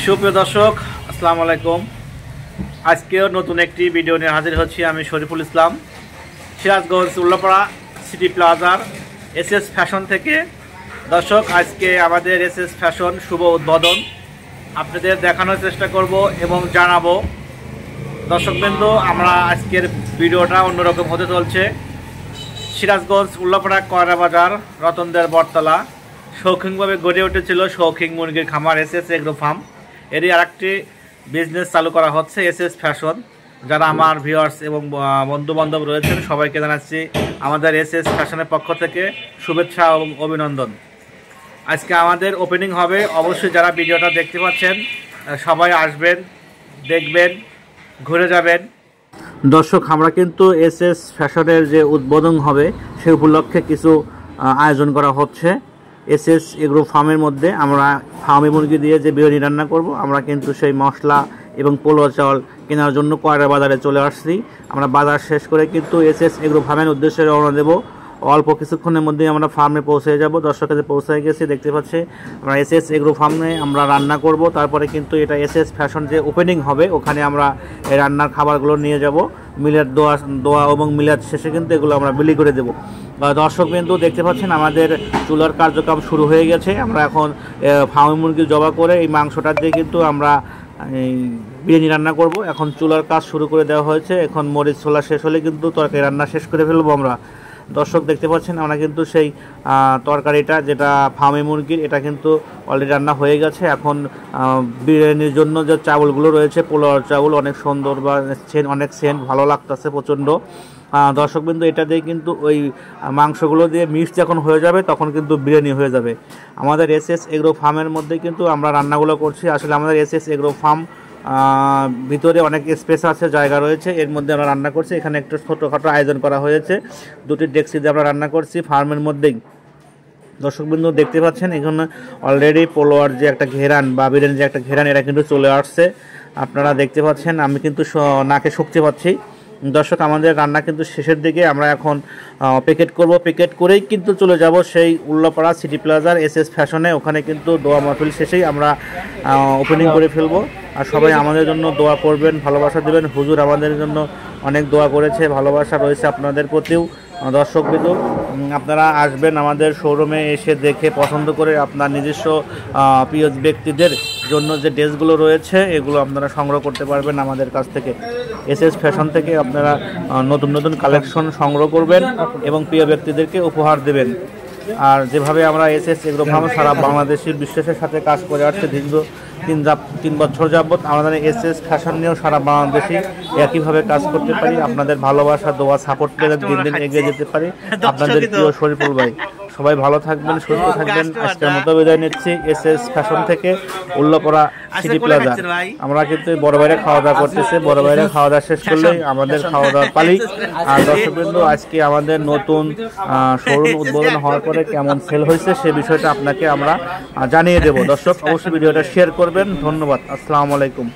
সুপ্রিয় দর্শক, আসসালামু আলাইকুম। আজকেও নতুন একটি ভিডিও নিয়ে হাজির হচ্ছি আমি শরীফুল ইসলাম, সিরাজগঞ্জ উল্লাপাড়া সিটি প্লাজার এসএস ফ্যাশন থেকে। দর্শক, আজকে আমাদের এসএস ফ্যাশন শুভ উদ্বোধন আপনাদের দেখানোর চেষ্টা করব এবং জানাবো। দর্শকবৃন্দ, আমরা আজকের ভিডিওটা অন্যরকম হতে চলছে। সিরাজগঞ্জ উল্লাপাড়া কয়রা বাজার রতনদের বটতলা শৌখিনভাবে গড়ে উঠেছিল শৌখিন মুরগির খামার এসএস এগ্রো ফার্ম। এরই আরেকটি বিজনেস চালু করা হচ্ছে এসএস ফ্যাশন। যারা আমার ভিউয়ার্স এবং বন্ধুবান্ধব রয়েছেন সবাইকে জানাচ্ছি আমাদের এসএস ফ্যাশনের পক্ষ থেকে শুভেচ্ছা এবং অভিনন্দন। আজকে আমাদের ওপেনিং হবে। অবশ্যই যারা ভিডিওটা দেখতে পাচ্ছেন সবাই আসবেন, দেখবেন, ঘুরে যাবেন। দর্শক, আমরা কিন্তু এসএস ফ্যাশনের যে উদ্বোধন হবে সে উপলক্ষে কিছু আয়োজন করা হচ্ছে। এসএস এগ্রো ফার্মের মধ্যে আমরা ফার্মি মুরগি দিয়ে যে বিরিয়ানি রান্না করব, আমরা কিন্তু সেই মশলা এবং পোলো চাল কেনার জন্য কয়রা বাজারে চলে আসছি। আমরা বাজার শেষ করে কিন্তু এসএস এগ্রো ফার্মের উদ্দেশ্যে রওনা দেব। অল্প কিছুক্ষণের মধ্যেই আমরা ফার্মে পৌঁছে যাব। দর্শকের পৌঁছে গেছি, দেখতে পাচ্ছি আমরা এসএস এগ্রো ফার্মে আমরা রান্না করব। তারপরে কিন্তু এটা এসএস ফ্যাশন যে ওপেনিং হবে ওখানে আমরা এই রান্নার খাবারগুলো নিয়ে যাব। মিলাদ দোয়া এবং মিলাদ শেষে কিন্তু এগুলো আমরা বিলি করে দেবো। দর্শক বিন্দু, দেখতে পাচ্ছেন আমাদের চুলার কার্যক্রম শুরু হয়ে গেছে। আমরা এখন ফার্মি মুরগি জবা করে এই মাংসটা দিয়ে কিন্তু আমরা বিরিয়ানি রান্না করব। এখন চুলার কাজ শুরু করে দেওয়া হয়েছে। এখন মরিচ ছোলা শেষ হলে কিন্তু তরকারি রান্না শেষ করে ফেলবো আমরা। দর্শক, দেখতে পাচ্ছেন আমরা কিন্তু সেই তরকারিটা যেটা ফার্মি মুরগির এটা কিন্তু অলরেডি রান্না হয়ে গেছে। এখন বিরিয়ানির জন্য যে চাউলগুলো রয়েছে পোলাও চাউল, অনেক সুন্দর বা অনেক সেন্ট ভালো লাগতেছে প্রচণ্ড। দর্শকবৃন্দ, এটা দিয়ে কিন্তু ওই মাংসগুলো দিয়ে মিক্স যখন হয়ে যাবে তখন কিন্তু বিরিয়ানি হয়ে যাবে। আমাদের এসএস এগ্রো ফার্মের মধ্যে কিন্তু আমরা রান্নাগুলো করছি। আসলে আমাদের এসএস এগ্রো ফার্ম ভিতরে অনেক স্পেস আছে, জায়গা রয়েছে, এর মধ্যে আমরা রান্না করছি। এখানে একটু ছোটোখাটো আয়োজন করা হয়েছে, দুটি ডেক্সি দিয়ে আমরা রান্না করছি ফার্মের মধ্যেই। দর্শকবৃন্দ, দেখতে পাচ্ছেন এখানে অলরেডি পোলোয়ার যে একটা ঘেরান বা বিরিয়ানির যে একটা ঘেরান এটা কিন্তু চলে আসছে। আপনারা দেখতে পাচ্ছেন, আমি কিন্তু নাকে শুকতে পাচ্ছি। দর্শক, আমাদের রান্না কিন্তু শেষের দিকে। আমরা এখন প্যাকেট করব। প্যাকেট করেই কিন্তু চলে যাব সেই উল্লাপাড়া সিটি প্লাজার এসএস ফ্যাশনে। ওখানে কিন্তু দোয়া মাহফিল শেষেই আমরা ওপেনিং করে ফেলবো। আর সবাই আমাদের জন্য দোয়া করবেন, ভালোবাসা দেবেন। হুজুর আমাদের জন্য অনেক দোয়া করেছে, ভালোবাসা রয়েছে আপনাদের প্রতিও। দর্শকবৃন্দ, আপনারা আসবেন আমাদের শোরুমে, এসে দেখে পছন্দ করে আপনার নিজস্ব প্রিয় ব্যক্তিদের জন্য যে ড্রেসগুলো রয়েছে এগুলো আপনারা সংগ্রহ করতে পারবেন আমাদের কাছ থেকে। এসএস ফ্যাশন থেকে আপনারা নতুন নতুন কালেকশন সংগ্রহ করবেন এবং প্রিয় ব্যক্তিদেরকে উপহার দেবেন। আর যেভাবে আমরা এসএস এগ্রো ফার্ম সারা বাংলাদেশি বিশ্বাসের সাথে কাজ করে আসছে দীর্ঘ 3 বছর যাবৎ, আমাদের এসএস ফ্যাশন নিয়েও সারা বাংলাদেশি একইভাবে কাজ করতে পারি। আপনাদের ভালোবাসা, দোয়া, সাপোর্ট পেলে দিন দিন এগিয়ে যেতে পারি। আপনাদের প্রিয় শরীফুল ভাই। সবাই ভালো থাকবেন, সুস্থ থাকবেন। আজকের মতো বিদায় নিচ্ছি এসএস ফ্যাশন থেকে উল্লাপাড়া সিটি প্লাজা। আমরা কিন্তু বড় বাইরে খাওয়া দাওয়া করতেছি। বড় বাইরে খাওয়া দাওয়া শেষ করলেই আমাদের খাওয়া দাওয়া পালি। আর দর্শকবৃন্দ, আজকে আমাদের নতুন শোরুম উদ্বোধন হওয়ার পরে কেমন সেল হয়েছে সে বিষয়টা আপনাকে আমরা জানিয়ে দেব। দর্শক, অবশ্যই ভিডিওটা শেয়ার করবেন। ধন্যবাদ। আসসালামু আলাইকুম।